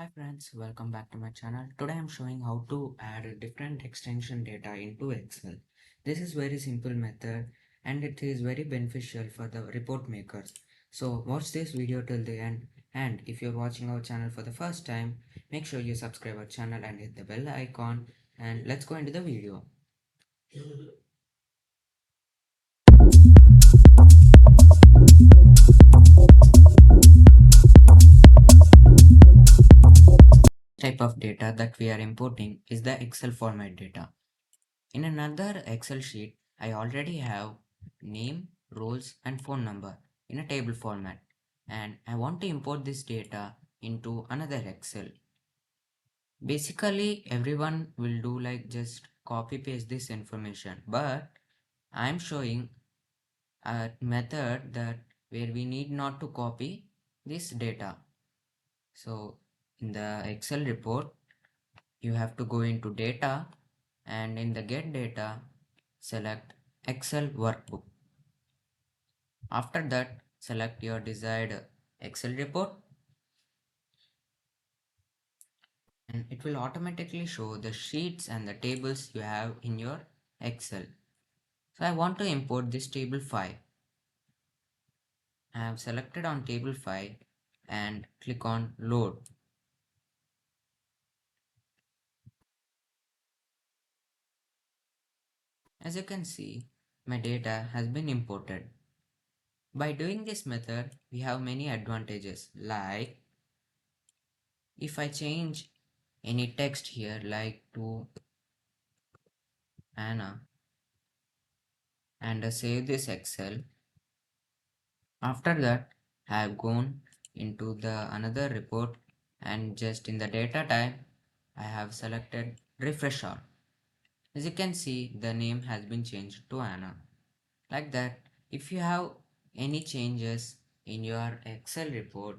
Hi friends, welcome back to my channel. Today I'm showing how to add different extension data into Excel. This is very simple method and it is very beneficial for the report makers. So watch this video till the end, and if you're watching our channel for the first time, make sure you subscribe our channel and hit the bell icon, and let's go into the video. Type of data that we are importing is the Excel format data. In another Excel sheet, I already have name, roles and phone number in a table format, and I want to import this data into another Excel. Basically, everyone will do like just copy paste this information, but I'm showing a method that where we need not to copy this data. So in the Excel report, you have to go into data, and in the get data, select Excel workbook. After that, select your desired Excel report, and it will automatically show the sheets and the tables you have in your Excel. So I want to import this table 5. I have selected on table 5 and click on load. As you can see, my data has been imported. By doing this method, we have many advantages, like if I change any text here like to Anna and save this Excel. After that, I have gone into the another report, and just in the data type I have selected refresh all. As you can see, the name has been changed to Anna. Like that, if you have any changes in your Excel report,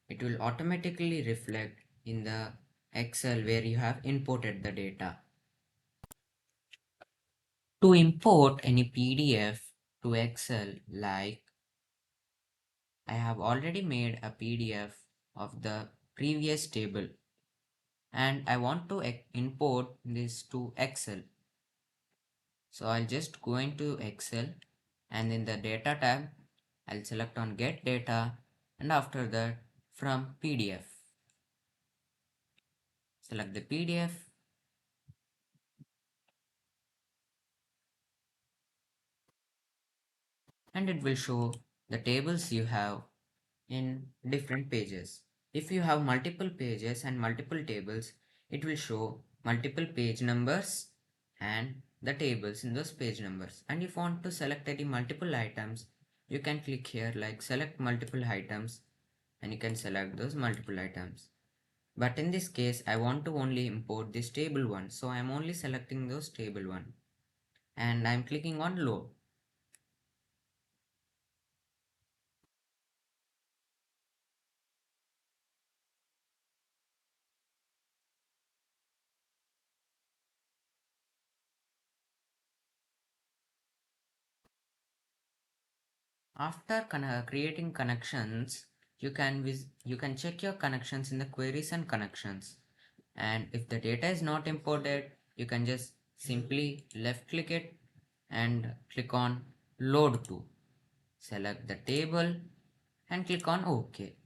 it will automatically reflect in the Excel where you have imported the data. To import any PDF to Excel, like I have already made a PDF of the previous table, and I want to import this to Excel. So I'll just go into Excel, and in the data tab, I'll select on get data, and after that from PDF. Select the PDF, and it will show the tables you have in different pages. If you have multiple pages and multiple tables, it will show multiple page numbers and the tables in those page numbers. And if you want to select any multiple items, you can click here like select multiple items, and you can select those multiple items. But in this case, I want to only import this table one, so I'm only selecting those table one, and I'm clicking on load. After creating connections, you can check your connections in the queries and connections. And if the data is not imported, you can just simply left click it and click on load to. Select the table and click on OK.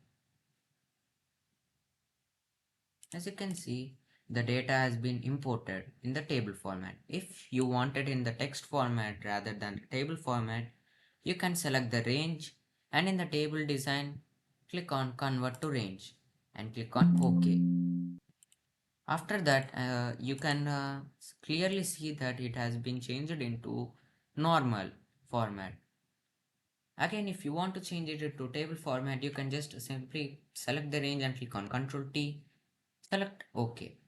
As you can see, the data has been imported in the table format. If you want it in the text format rather than the table format, you can select the range, and in the table design, click on convert to range and click on OK. After that, you can clearly see that it has been changed into normal format. Again, if you want to change it to table format, you can just simply select the range and click on Ctrl T, select OK.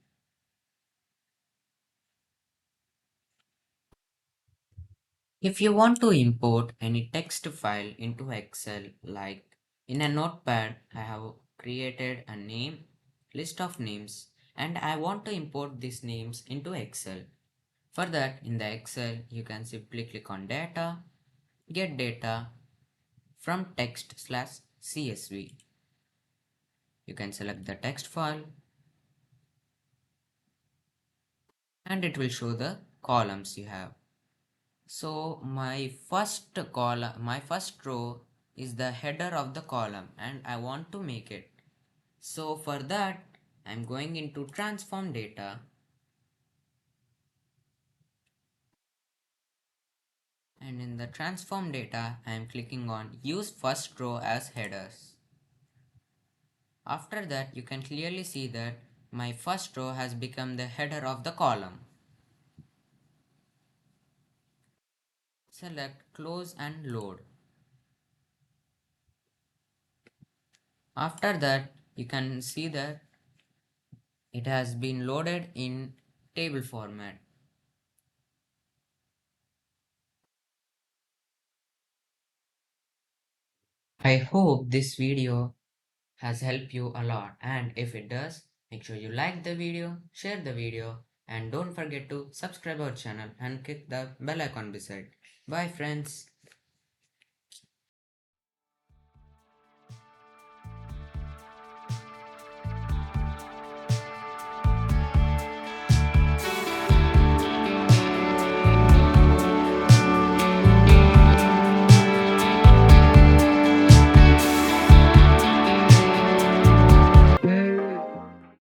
If you want to import any text file into Excel, like in a notepad, I have created a name, list of names, and I want to import these names into Excel. For that, in the Excel, you can simply click on data, get data from text/CSV. You can select the text file and it will show the columns you have. So my first row is the header of the column and I want to make it. So for that, I'm going into transform data, and in the transform data, I'm clicking on use first row as headers. After that, you can clearly see that my first row has become the header of the column. Select close and load. After that, you can see that it has been loaded in table format. I hope this video has helped you a lot, and if it does, make sure you like the video, share the video, and don't forget to subscribe our channel and click the bell icon beside. Bye friends.